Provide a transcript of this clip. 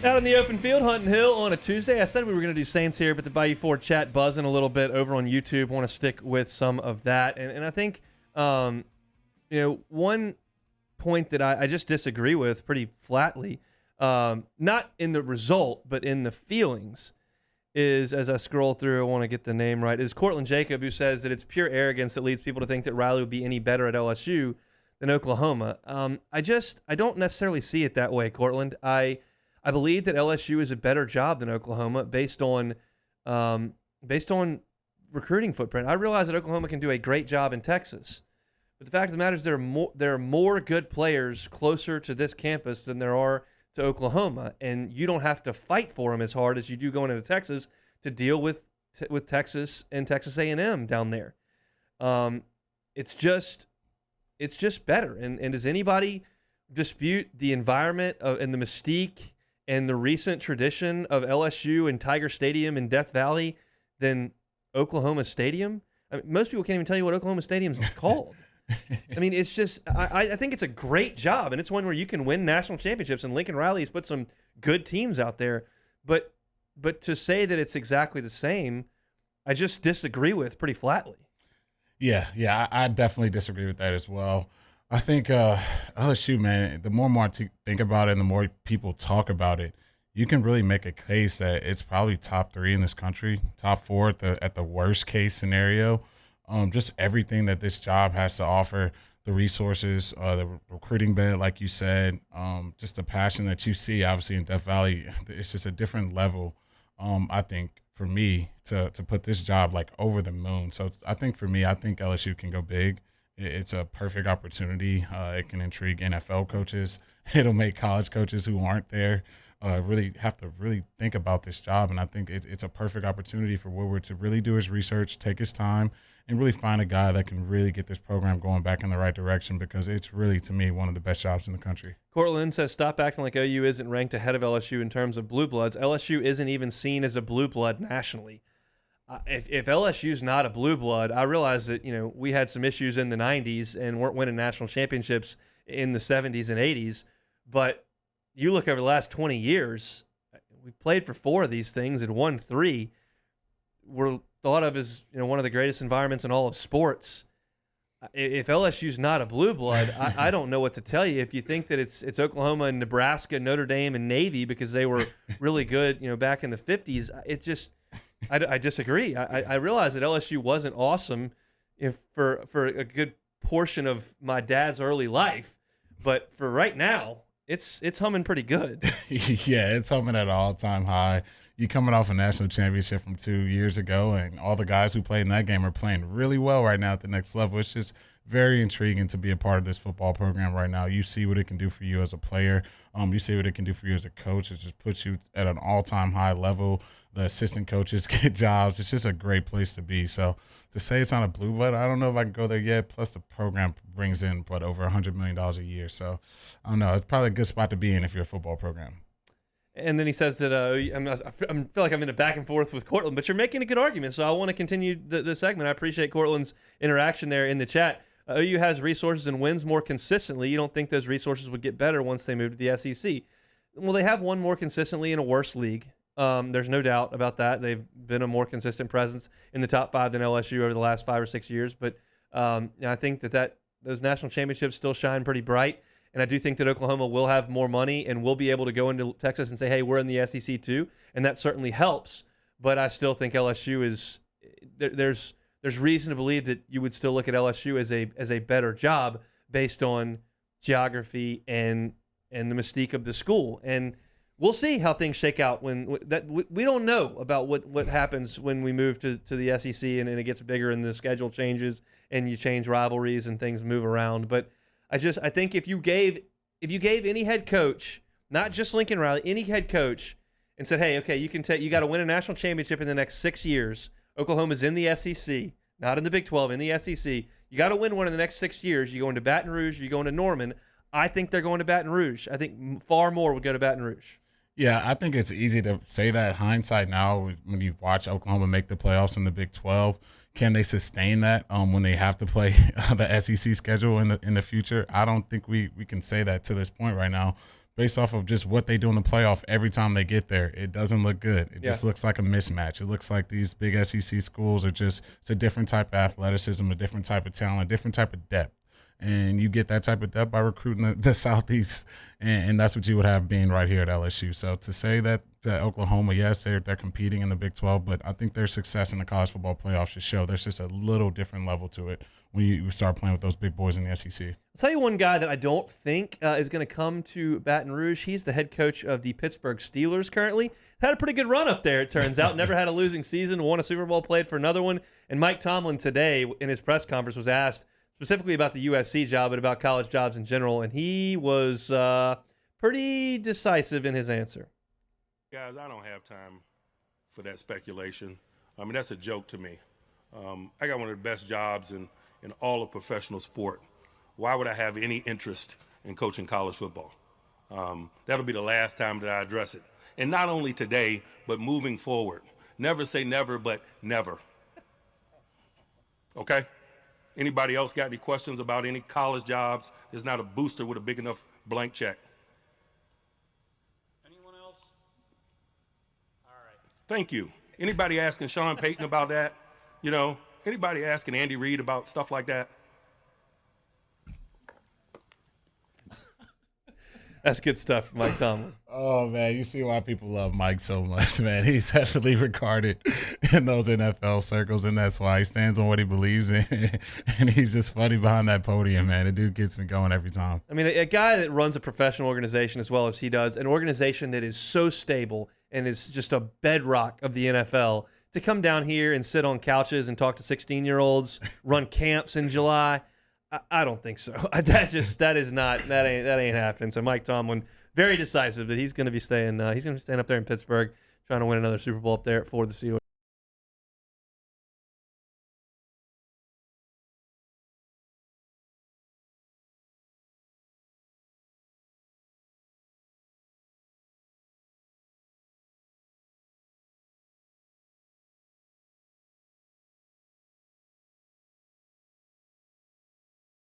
Out in the open field, Hunting Hill on a Tuesday. I said we were going to do Saints here, but the Bayou Ford chat buzzing a little bit over on YouTube. Want to stick with some of that. And I think, one point that I just disagree with pretty flatly, not in the result, but in the feelings, is, as I scroll through, I want to get the name right, is Cortland Jacob, who says that it's pure arrogance that leads people to think that Riley would be any better at LSU than Oklahoma. I don't necessarily see it that way, Cortland. I believe that LSU is a better job than Oklahoma based on recruiting footprint. I realize that Oklahoma can do a great job in Texas, but the fact of the matter is there are more good players closer to this campus than there are to Oklahoma, and you don't have to fight for them as hard as you do going into Texas to deal with Texas and Texas A&M down there. It's just better. And does anybody dispute the environment and the mystique and the recent tradition of LSU and Tiger Stadium in Death Valley than Oklahoma Stadium? I mean, most people can't even tell you what Oklahoma Stadium's called. I mean, it's just I think it's a great job, and it's one where you can win national championships, and Lincoln Riley has put some good teams out there. But to say that it's exactly the same, I just disagree with pretty flatly. Yeah, I definitely disagree with that as well. I think LSU, man, the more and more I think about it and the more people talk about it, you can really make a case that it's probably top 3 in this country, top 4 at the worst case scenario. Just everything that this job has to offer, the resources, the recruiting bed, like you said, just the passion that you see, obviously, in Death Valley, it's just a different level, I think, for me to put this job, like, over the moon. So I think LSU can go big. It's a perfect opportunity. It can intrigue NFL coaches. It'll make college coaches who aren't there really have to really think about this job. And I think it's a perfect opportunity for Woodward to really do his research, take his time, and really find a guy that can really get this program going back in the right direction, because it's really, to me, one of the best jobs in the country. Cortland says, stop acting like OU isn't ranked ahead of LSU in terms of blue bloods. LSU isn't even seen as a blue blood nationally. If LSU's not a blue blood, I realize that, we had some issues in the 90s and weren't winning national championships in the 70s and 80s, but you look over the last 20 years, we played for 4 of these things and won 3. We're thought of as one of the greatest environments in all of sports. If LSU's not a blue blood, I don't know what to tell you. If you think that it's Oklahoma and Nebraska, Notre Dame and Navy because they were really good, back in the 50s, it just I disagree. I realize that LSU wasn't awesome for a good portion of my dad's early life, but for right now, it's humming pretty good. Yeah, it's humming at an all-time high. You coming off a national championship from 2 years ago, and all the guys who played in that game are playing really well right now at the next level. It's just very intriguing to be a part of this football program right now. You see what it can do for you as a player. You see what it can do for you as a coach. It just puts you at an all-time high level. The assistant coaches get jobs. It's just a great place to be. So to say it's on a blue blood, I don't know if I can go there yet. Plus the program brings in over $100 million a year. So I don't know. It's probably a good spot to be in if you're a football program. And then he says that I feel like I'm in a back and forth with Cortland, but you're making a good argument. So I want to continue the segment. I appreciate Cortland's interaction there in the chat. OU has resources and wins more consistently. You don't think those resources would get better once they move to the SEC? Well, they have won more consistently in a worse league. There's no doubt about that. They've been a more consistent presence in the top 5 than LSU over the last 5 or 6 years. But I think that those national championships still shine pretty bright. And I do think that Oklahoma will have more money and will be able to go into Texas and say, hey, we're in the SEC too. And that certainly helps. But I still think LSU is there's reason to believe that you would still look at LSU as a better job based on geography and the mystique of the school. And we'll see how things shake out we don't know about what happens when we move to the SEC and it gets bigger and the schedule changes and you change rivalries and things move around. But I think if you gave any head coach, not just Lincoln Riley, any head coach, and said, hey, okay, you got to win a national championship in the next 6 years. Oklahoma's in the SEC, not in the Big 12, in the SEC. You got to win one in the next 6 years. You go into Baton Rouge, you go into Norman. I think they're going to Baton Rouge. I think far more would go to Baton Rouge. Yeah, I think it's easy to say that hindsight now when you watch Oklahoma make the playoffs in the Big 12. Can they sustain that when they have to play the SEC schedule in the future? I don't think we can say that to this point right now. based off of just what they do in the playoff every time they get there, it doesn't look good. It just looks like a mismatch. It looks like these big SEC schools are just, it's a different type of athleticism, a different type of talent, different type of depth. And you get that type of depth by recruiting the Southeast, and that's what you would have being right here at LSU. So to say that Oklahoma, yes, they're competing in the Big 12, but I think their success in the college football playoffs should show there's just a little different level to it when you start playing with those big boys in the SEC. I'll tell you one guy that I don't think is going to come to Baton Rouge. He's the head coach of the Pittsburgh Steelers currently. Had a pretty good run up there, it turns out. Never had a losing season, won a Super Bowl, played for another one. And Mike Tomlin today in his press conference was asked specifically about the USC job, but about college jobs in general, and he was pretty decisive in his answer. Guys, I don't have time for that speculation. I mean, that's a joke to me. I got one of the best jobs in all of professional sport. Why would I have any interest in coaching college football? That'll be the last time that I address it. And not only today, but moving forward. Never say never, but never. Okay? Anybody else got any questions about any college jobs? There's not a booster with a big enough blank check. Anyone else? All right. Thank you. Anybody asking Sean Payton about that? You know, anybody asking Andy Reid about stuff like that? That's good stuff, Mike Tomlin. Oh, man, you see why people love Mike so much, man. He's heavily regarded in those NFL circles, and that's why he stands on what he believes in. And he's just funny behind that podium, man. The dude gets me going every time. I mean, a guy that runs a professional organization as well as he does, an organization that is so stable and is just a bedrock of the NFL, to come down here and sit on couches and talk to 16-year-olds, run camps in July, I don't think so. That ain't happening. So Mike Tomlin, very decisive that he's going to be staying. He's going to be staying up there in Pittsburgh, trying to win another Super Bowl up there for the Steelers.